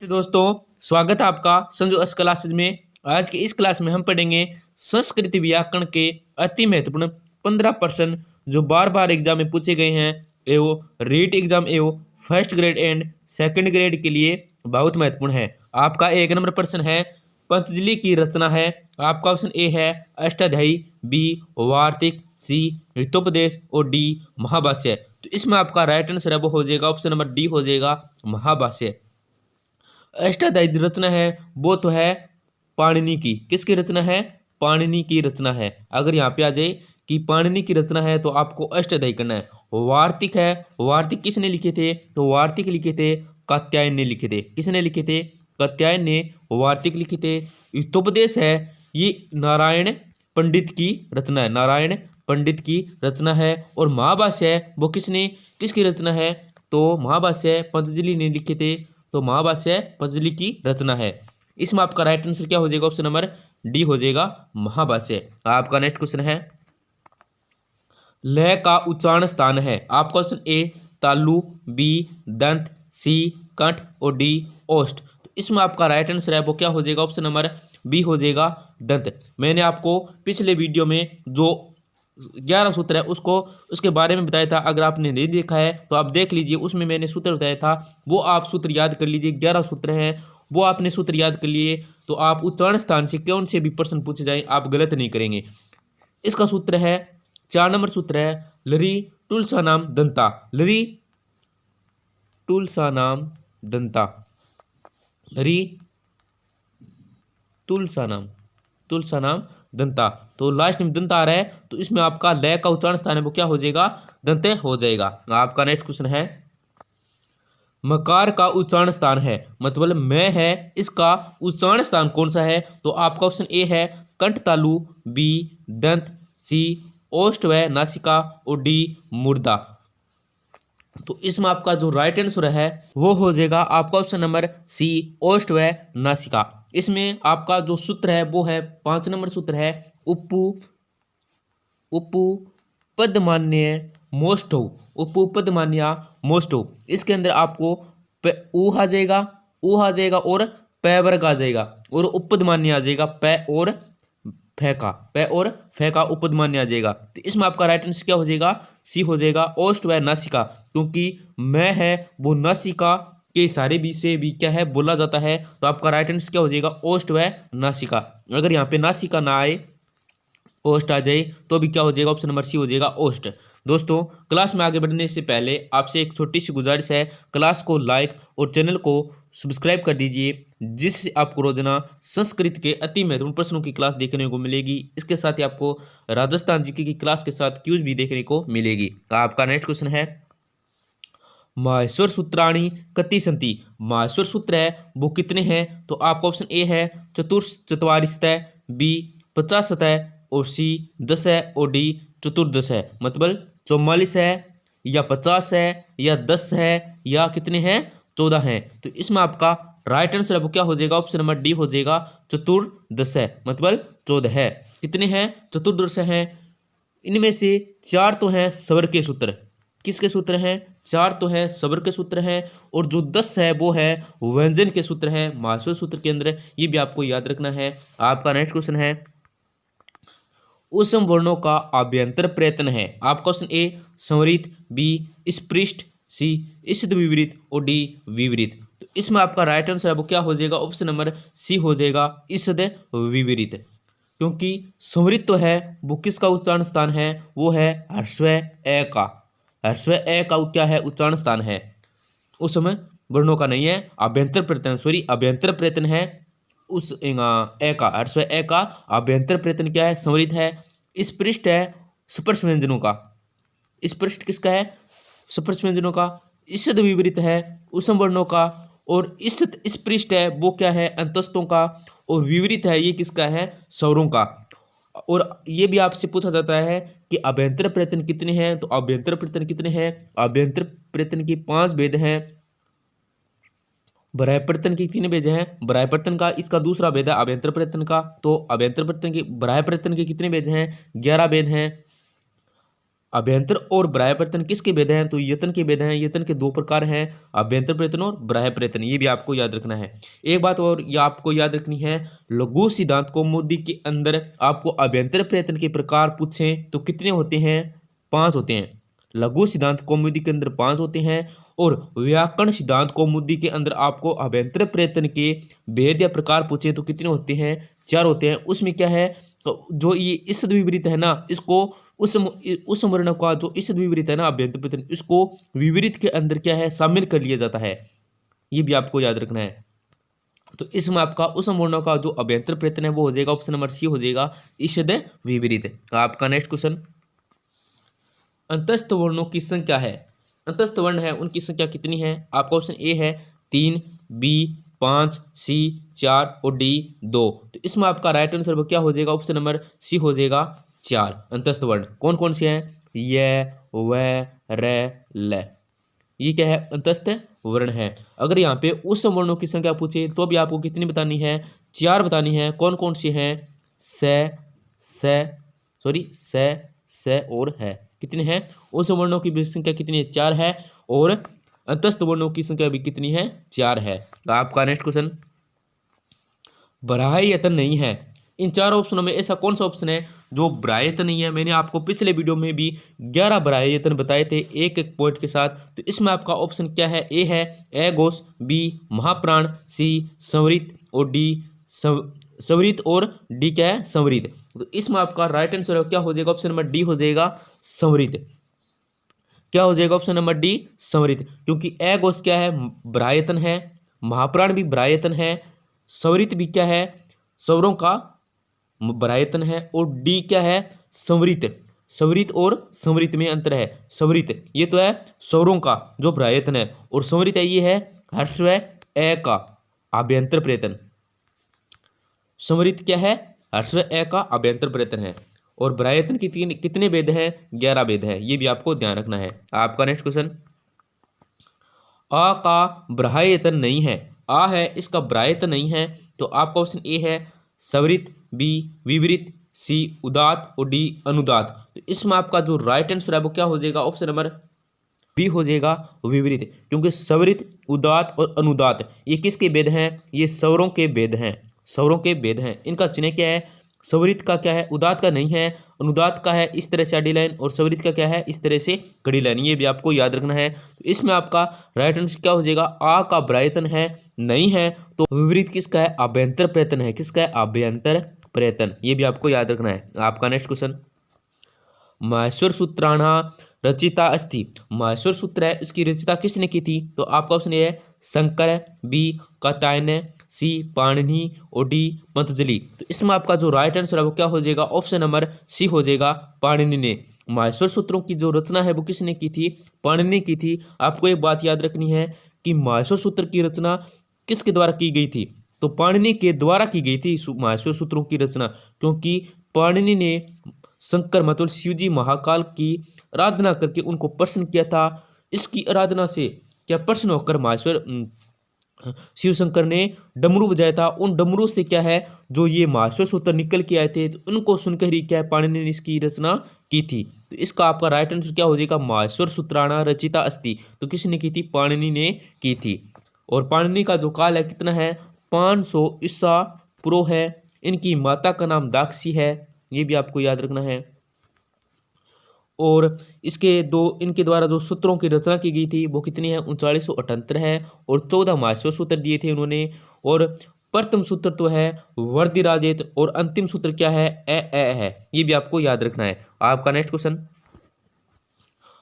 तो दोस्तों, स्वागत है आपका संजू एस क्लासेज में। आज की इस क्लास में हम पढ़ेंगे संस्कृत व्याकरण के अति महत्वपूर्ण 15 प्रश्न जो बार बार एग्जाम में पूछे गए हैं। ये वो रीट एग्जाम वो first grade and second grade के लिए बहुत महत्वपूर्ण है। आपका 1 नंबर प्रश्न है, पतंजलि की रचना है। आपका ऑप्शन ए है अष्टाध्यायी, बी वार्तिक, सी हितोपदेश और डी महाभाष्य। तो इसमें आपका राइट आंसर है वो हो जाएगा ऑप्शन नंबर डी हो जाएगा महाभाष्य। अष्टाध्यायी रचना है वो तो है पाणिनि की। किसकी रचना है? पाणिनि की रचना है। अगर यहाँ पे आ जाए कि पाणिनि की रचना है तो आपको अष्टाध्यायी करना है। वार्तिक है, वार्तिक किसने लिखे थे? तो वार्तिक लिखे थे कात्यायन ने लिखे थे। किसने लिखे थे? कात्यायन ने वार्तिक लिखे थे। हितोपदेश है, ये नारायण पंडित की रचना है। नारायण पंडित की रचना है। और महाभाष्य है वो किसकी रचना है? तो महाभाष्य पतंजलि ने लिखे थे। तो महाभाष्य पतंजलि की रचना है। इसमें आपका राइट आंसर क्या हो जाएगा? ऑप्शन नंबर डी हो जाएगा महाभाष्य। आपका नेक्स्ट क्वेश्चन है, लय का उच्चारण स्थान है। आपका ऑप्शन ए तालु, बी दंत, सी कंठ और डी ओष्ठ। तो इसमें आपका राइट आंसर है वो क्या हो जाएगा? ऑप्शन नंबर बी हो जाएगा दंत। मैंने आपको पिछले वीडियो में जो 11 सूत्र है उसके बारे में बताया था। अगर आपने नहीं देखा है तो आप देख लीजिए, उसमें मैंने सूत्र बताया था। वो आप सूत्र याद कर लीजिए। 11 सूत्र हैं, वो आपने सूत्र याद कर लिए तो आप उच्चारण स्थान से कौन से भी प्रश्न पूछे जाए आप गलत नहीं करेंगे। इसका सूत्र है 4 नंबर सूत्र है, लरी टुलसा नाम दंता। लरी टुलसा नाम दंता। लरी तुलसा नाम दंता। तो लास्ट में दंत आ रहा है तो इसमें आपका लय का उच्चारण स्थान है वो क्या हो जाएगा? दंते हो जाएगा। आपका नेक्स्ट क्वेश्चन है, मकार का उच्चारण स्थान है, मतलब मैं है, इसका उच्चारण स्थान कौन सा है? तो आपका ऑप्शन ए है कंठ तालु, बी दंत, सी ओष्ठ व नासिका और डी मुर्दा। तो इसमें आपका जो राइट आंसर है वो हो जाएगा आपका ऑप्शन नंबर सी ओष्ठ व नासिका। इसमें आपका जो सूत्र है वो है 5 नंबर सूत्र है, उपु पदमान्य मोष्टो। उपु पदमान्य मोष्टो। इसके अंदर आपको ऊ आ जाएगा और पै वर्ग आ जाएगा और उपदमान्य आ जाएगा। पै और फैका उपदमान्य आ जाएगा। तो इसमें आपका राइट आंसर क्या हो जाएगा? सी हो जाएगा ओष्ठ व नासिका, क्योंकि मैं है वो नासिका के सारे भी से भी क्या है बोला जाता है। तो आपका राइट आंसर क्या हो जाएगा? ओष्ठ व नासिका। अगर यहाँ पे नासिका ना आए, ओष्ठ आ जाए तो भी क्या हो जाएगा? ऑप्शन नंबर सी हो जाएगा ओष्ठ। दोस्तों, क्लास में आगे बढ़ने से पहले आपसे एक छोटी सी गुजारिश है, क्लास को लाइक और चैनल को सब्सक्राइब कर दीजिए, जिससे आपको रोजाना संस्कृत के अति महत्वपूर्ण प्रश्नों की क्लास देखने को मिलेगी। इसके साथ ही आपको राजस्थान जीके की क्लास के साथ क्यूज भी देखने को मिलेगी। तो आपका नेक्स्ट क्वेश्चन है, माहेश्वर सूत्राणि कति सन्ति। माहेश्वर सूत्र है वो कितने हैं? तो आपका ऑप्शन ए है चतुर्चत्वारिशतः, बी 50 और सी 10 है और डी चतुर्दश है। मतलब 44 है या 50 है या 10 है या कितने हैं? 14 हैं। तो इसमें आपका राइट आंसर है वो क्या हो जाएगा? ऑप्शन नंबर डी हो जाएगा चतुर्दश है, मतलब 14 है। कितने हैं? चतुर्दश हैं। इनमें से 4 तो हैं स्वर के सूत्र। किसके सूत्र हैं? 4 तो हैं स्वर के सूत्र हैं और जो 10 है वो है व्यंजन के सूत्र हैं माहेश्वर सूत्र के अंदर। ये भी आपको याद रखना है। आपका नेक्स्ट क्वेश्चन है, उसम वर्णों का अभ्यंतर प्रयत्न है। आपका ऑप्शन ए संवरित, बी स्पृष्ट, सी ईषद विपरीत और डी विपरीत। तो इसमें आपका राइट आंसर है वो क्या हो जाएगा? ऑप्शन नंबर सी हो जाएगा ईषद विपरीत, क्योंकि संवरित तो है वो किसका उच्चारण स्थान है? वो है ह्रस्व ए का। ह्रस्व ए का क्या है? उच्चारण स्थान है। उस समय वर्णों का नहीं है, अभ्यंतर प्रयत्न अभ्यंतर प्रयत्न है उस ए का। ह्रस्व ए का अभ्यंतर प्रयत्न क्या है? संवरित है। स्पृष्ट है स्पर्श व्यंजनों का। स्पृष्ट किसका है? स्पर्श व्यंजनों का। ईषद विपरीत है उसम वर्णों का। और ईषद स्पृष्ट है वो क्या है? अंतस्थों का। और विपरीत है ये किसका है? स्वरों का। और ये भी आपसे पूछा जाता है कि अभ्यंतर प्रयत्न कितने हैं? तो अभ्यंतर प्रयत्न कितने हैं? अभ्यंतर प्रयत्न की 5 भेद हैं। बरायप्रयत्न की 3 भेद हैं। बरायप्रयत्न का इसका दूसरा भेद है अभ्यंतर प्रयत्न का। तो अभ्यंतर प्रयत्न की बरायप्रयत्न के कितने भेद हैं? 11 भेद हैं। अभ्यंतर और बाह्य प्रयत्न किसके भेद हैं? तो यतन के भेद हैं। यतन के दो प्रकार हैं, अभ्यंतर प्रयत्न और बाह्य प्रयत्न। ये भी आपको याद रखना है। एक बात और ये आपको याद रखनी है, लघु सिद्धांत कौमुदी के अंदर आपको अभ्यंतर प्रयत्न के प्रकार पूछें तो कितने होते हैं? 5 होते हैं। लघु सिद्धांत कौमुदी के अंदर 5 होते हैं और व्याकरण सिद्धांत कौमुदी के अंदर आपको अभ्यंतर प्रयत्न के भेद या प्रकार पूछे तो कितने होते हैं? 4 होते हैं। उसमें क्या है, तो जो ये इस विपरीत है ना, इसको उस वर्ण का जो इस विपरीत है ना अभ्यंतर प्रयत्न, इसको विपरीत के अंदर क्या है, शामिल कर लिया जाता है। ये भी आपको याद रखना है। तो इसमें आपका उस वर्णों का जो अभ्यंतर प्रयत्न है वो हो जाएगा ऑप्शन नंबर सी हो जाएगा, ईषद विपरीत। आपका नेक्स्ट क्वेश्चन, अंतस्थ वर्णों की संख्या है, अंतस्थ वर्ण है उनकी संख्या कितनी है? आपका ऑप्शन ए है 3, बी 5, सी 4 और डी 2। तो इसमें आपका राइट आंसर वो क्या हो जाएगा? ऑप्शन नंबर सी हो जाएगा 4 अंतस्थ वर्ण। कौन कौन से हैं? य, व, र, ल। ये क्या है? अंतस्थ वर्ण है। अगर यहाँ पे उस वर्णों की संख्या पूछे तो भी आपको कितनी बतानी है? 4 बतानी है। कौन कौन से हैं? स और है। कितने हैं? उस वर्णों की संख्या कितनी है? 4 है। और अंतस्थ वर्णों की संख्या भी कितनी है? 4 है। आपका नेक्स्ट क्वेश्चन, बाह्य यतन नहीं है। इन 4 ऑप्शनों में ऐसा कौन सा ऑप्शन है जो बाह्य यतन नहीं है? मैंने आपको पिछले वीडियो में भी 11 बाह्य यतन बताए थे एक एक पॉइंट के साथ। तो इसमें आपका ऑप्शन क्या है? ए है एघोष, बी महाप्राण, सी संवरित और डी संवरित और डी क्या है? संवरित। तो इसमें आपका राइट आंसर क्या हो जाएगा? ऑप्शन नंबर डी हो जाएगा संवरित। क्या हो जाएगा? ऑप्शन नंबर डी संवरित। क्योंकि एघोष क्या है? बाह्य यतन है, महाप्राण भी बाह्य यतन है, संवरित भी क्या है? स्वरों का बाह्य यतन है, और डी क्या है? संवरित। संवरित और संवरित में अंतर है। संवरित ये तो है स्वरों का जो बाह्य यतन है, और संवरित है ये है ह्रस्व ए का अभ्यंतर प्रयत्न। संवरित क्या है? ह्रस्व ए का अभ्यंतर प्रयत्न है। और बाह्य यतन की कितने भेद हैं? 11 भेद है। ये भी आपको ध्यान रखना है। आपका नेक्स्ट क्वेश्चन, आ का बाह्य यतन नहीं है। आ है इसका बाह्य यतन नहीं है। तो आपका ऑप्शन ए है संवरित, बी विपरीत, सी उदात और डी अनुदात। तो इसमें आपका जो राइट आंसर है वो क्या हो जाएगा? ऑप्शन नंबर बी हो जाएगा विपरीत। क्योंकि संवरित, उदात और अनुदात ये किसके भेद हैं? ये स्वरों के भेद हैं। स्वरों के भेद हैं। इनका चिन्ह क्या है? संवरित का क्या है? उदात का नहीं है। अनुदात का है इस तरह से आडी लाइन, और संवरित का क्या है? इस तरह से कड़ी लाइन। ये भी आपको याद रखना है। तो इसमें आपका राइट आंसर क्या हो जाएगा? आ का बाह्य यतन है नहीं है, तो विपरीत किसका है? अभ्यंतर प्रयत्न है। किसका है? अभ्यंतर प्रयत्न। ये भी आपको याद रखना है। आपका नेक्स्ट क्वेश्चन, माहेश्वर सूत्राणा रचिता अस्ति। माहेश्वर सूत्र है इसकी रचना किसने की थी? तो आपका ऑप्शन ए है शंकर, बी कात्यायन, सी पाणिनि और डी पतंजलि। तो इसमें आपका जो राइट आंसर है वो क्या हो जाएगा? ऑप्शन नंबर सी हो जाएगा पाणिनि ने। माहेश्वर सूत्रों की जो रचना है वो किसने की थी? पाणिनि की थी। आपको एक बात याद रखनी है कि माहेश्वर सूत्र की रचना किसके द्वारा की गई थी? तो पाणिनि के द्वारा की गई थी माहेश्वर सूत्रों की रचना। क्योंकि पाणिनि ने शंकर मतलब शिवजी महाकाल की आराधना करके उनको प्रसन्न किया था। इसकी आराधना से क्या प्रसन्न होकर माहेश्वर शिव शंकर ने डमरू बजाया था। उन डमरू से क्या है, जो ये माहेश्वर सूत्र निकल के आए थे, तो उनको सुनकर ही क्या है पाणिनि ने इसकी रचना की थी। तो इसका आपका राइट आंसर क्या हो जाएगा? माहेश्वर सूत्राणा रचिता अस्ति। तो किसने की थी? पाणिनि ने की थी। और पाणिनि का जो काल है कितना है? 500 ईसा पूर्व है। इनकी माता का नाम दाक्षी है। ये भी आपको याद रखना है। और इनके द्वारा जो सूत्रों की रचना की गई थी वो कितनी है? 3978 है। और 14 माहेश्वर सूत्र दिए थे उन्होंने। और प्रथम सूत्र तो है वर्धिराजेत, और अंतिम सूत्र क्या है? ए है। ये भी आपको याद रखना है। आपका नेक्स्ट क्वेश्चन,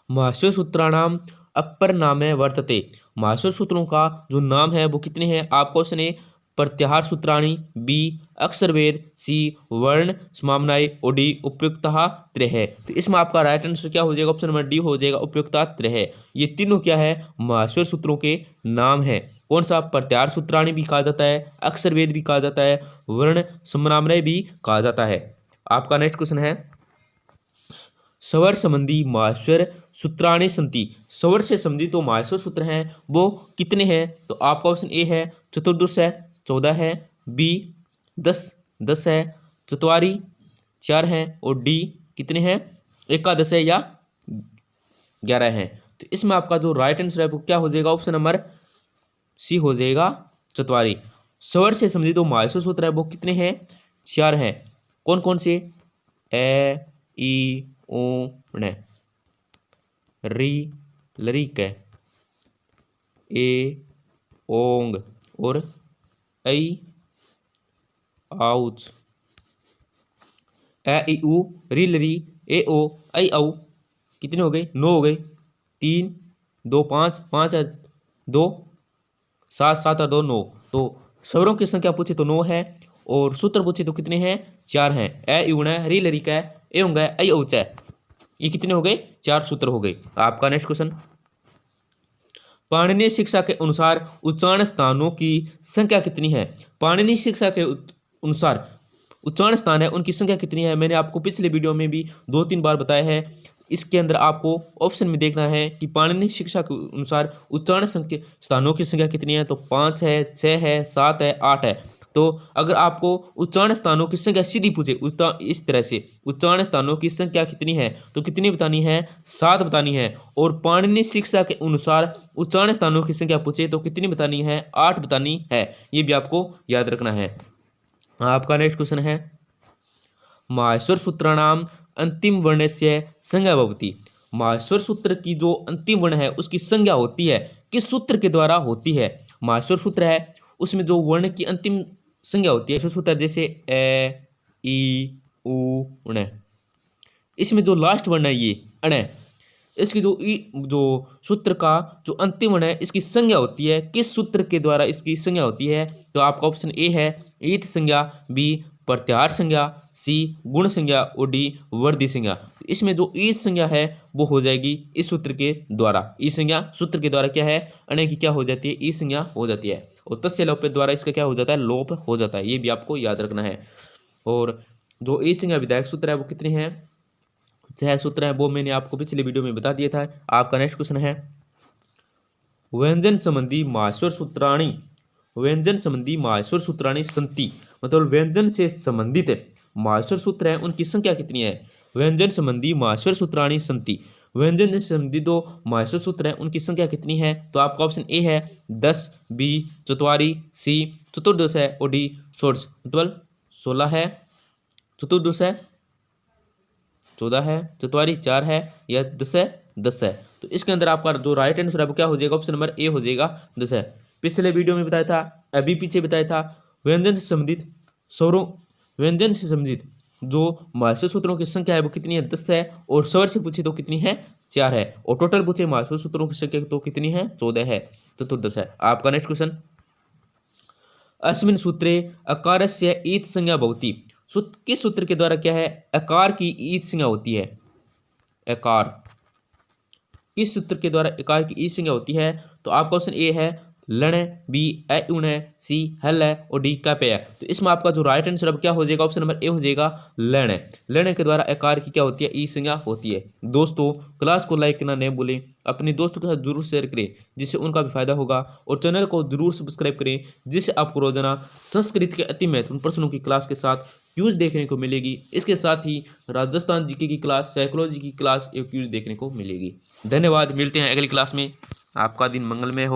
माहेश्वर सूत्राणाम अपर नामे वर्तते। माहेश्वर सूत्रों का जो नाम है वो कितने हैं? आपका ऑप्शन ए प्रत्याहार सूत्राणी, बी अक्षरभेद, सी वर्ण समामनाय और डी उपयुक्तः त्रय। तो इसमें आपका राइट आंसर क्या हो जाएगा? ऑप्शन नंबर डी हो जाएगा उपयुक्तः त्रय। ये तीनों क्या है? माहेश्वर सूत्रों के नाम है। कौन सा? प्रत्याहार सूत्राणी भी कहा जाता है, अक्षरभेद भी कहा जाता है, वर्ण समामनाय भी कहा जाता है। आपका नेक्स्ट क्वेश्चन है, स्वर संबंधी माहेश्वर सूत्राणी संति। स्वर से संबंधित तो माहेश्वर सूत्र हैं वो कितने हैं? तो आपका ऑप्शन ए है चतुर्दश है 14 है, बी 10 है, चतवारी 4 हैं, और डी कितने हैं? 11 है या 11 हैं। तो इसमें आपका जो राइट आंसर है वो क्या हो जाएगा, ऑप्शन नंबर सी हो जाएगा 44। स्वर से संबंधित जो माहेश्वर सूत्र है वो कितने हैं, 4 हैं। कौन कौन से, ए ई ओ ण, री लरिक, ए ओंग और ऐ आउच। ए ई उ री लरी ए ओ ऐ औ कितने हो गए, 9 हो गए। 3 2 5 5 2 7 7 और 2 9। तो स्वरों की संख्या पूछे तो 9 है और सूत्र पूछे तो कितने हैं, 4 हैं। ए यूण है, री लरी का ए होंगे ऐ औच है। ये कितने हो गए, 4 सूत्र हो गए। आपका नेक्स्ट क्वेश्चन, पाणिनीय शिक्षा के अनुसार उच्चारण स्थानों की संख्या कितनी है। पाणिनीय शिक्षा के अनुसार उच्चारण स्थान है उनकी संख्या कितनी है। मैंने आपको पिछले वीडियो में भी 2-3 बार बताया है। इसके अंदर आपको ऑप्शन में देखना है कि पाणिनीय शिक्षा के अनुसार उच्चारण संख्या स्थानों की संख्या कितनी है। तो 5 है, 6 है, 7 है, 8 है। तो अगर आपको उच्चारण स्थानों की संख्या सीधी पूछे इस तरह से, उच्चारण स्थानों की संख्या कितनी है, तो कितनी बतानी है, 7 बतानी है। और पाणिनीय शिक्षा के अनुसार उच्चारण स्थानों की संख्या पूछे तो कितनी बतानी है, 8 बतानी है। ये भी आपको याद रखना है। आपका नेक्स्ट क्वेश्चन है, माहेश्वर सूत्राणाम अंतिम वर्णस्य संज्ञा भवति। माहेश्वर सूत्र की जो अंतिम वर्ण है उसकी संज्ञा होती है, किस सूत्र के द्वारा होती है। माहेश्वर सूत्र है उसमें जो वर्ण की अंतिम संज्ञा होती है, सूत्र जैसे ए ई उ ण, इसमें जो लास्ट वर्ण है ये अण, इसकी जो सूत्र का जो अंतिम वर्ण है इसकी संज्ञा होती है, किस सूत्र के द्वारा इसकी संज्ञा होती है। तो आपका ऑप्शन ए है ईथ संज्ञा, बी प्रत्याहार संज्ञा, सी गुण संज्ञा और डी वर्धी संज्ञा। इसमें जो ईथ संज्ञा है वो हो जाएगी इस सूत्र के द्वारा। ई संज्ञा सूत्र के द्वारा क्या है, अण की क्या हो जाती है, ई संज्ञा हो जाती है। और तस्य लोप के द्वारा इसका क्या हो जाता है, लोप हो जाता है। ये भी आपको याद रखना है। और जो ई संज्ञा विधायक सूत्र है वो कितने हैं, 6 सूत्र हैं। वो मैंने आपको पिछले वीडियो में बता दिया था। आपका नेक्स्ट क्वेश्चन है, व्यंजन संबंधी माहेश्वर सूत्राणी, व्यंजन संबंधी माहेश्वर सूत्राणी संति, मतलब व्यंजन से संबंधित माहेश्वर सूत्र है उनकी संख्या कितनी है। व्यंजन संबंधी माहेश्वर सूत्राणी संति, व्यंजन से संबंधित दो माहेश्वर सूत्र है उनकी संख्या कितनी है। तो आपका ऑप्शन ए है 10, बी 44, सी चतुर्दश है और डी षोडश, मतलब 16 है, चतुर्दश है 14 है, चतवारी 4 है या 10 है 10 है। तो इसके अंदर आपका जो राइट आंसर है वो क्या हो जाएगा, ऑप्शन नंबर ए हो जाएगा 10 है। पिछले वीडियो में बताया था, अभी पीछे बताया था, व्यंजन से संबंधित स्वरों, व्यंजन से संबंधित जो माहेश्वर सूत्रों की संख्या है वो कितनी है, 10 है। और स्वर से पूछे तो कितनी है, 4 है। और टोटल पूछे माहेश्वर सूत्रों की संख्या तो कितनी है, 14 है, चतुर्दश है। आपका नेक्स्ट क्वेश्चन, अस्मिन् सूत्रे अकारस्य ईथ संज्ञा भवति, किस सूत्र के द्वारा क्या है, अकार की ईथ संज्ञा होती है। अकार किस सूत्र के द्वारा अकार की ईथ संज्ञा होती है। तो आपका ऑप्शन ए है लण, बी ऐ उण, सी हल है और डी का पे है। तो इसमें आपका जो राइट आंसर अब क्या हो जाएगा, ऑप्शन नंबर ए हो जाएगा लण। लण के द्वारा आकार की क्या होती है, ई संज्ञा होती है। दोस्तों क्लास को लाइक करना नहीं भूलें, अपने दोस्तों के साथ जरूर शेयर करें जिससे उनका भी फायदा होगा। और चैनल को जरूर सब्सक्राइब करें जिससे आपको रोजाना संस्कृत के अति महत्वपूर्ण प्रश्नों की क्लास के साथ क्यूज देखने को मिलेगी। इसके साथ ही राजस्थान जीके की क्लास, साइकोलॉजी की क्लास, एक क्यूज देखने को मिलेगी। धन्यवाद, मिलते हैं अगली क्लास में। आपका दिन मंगलमय हो।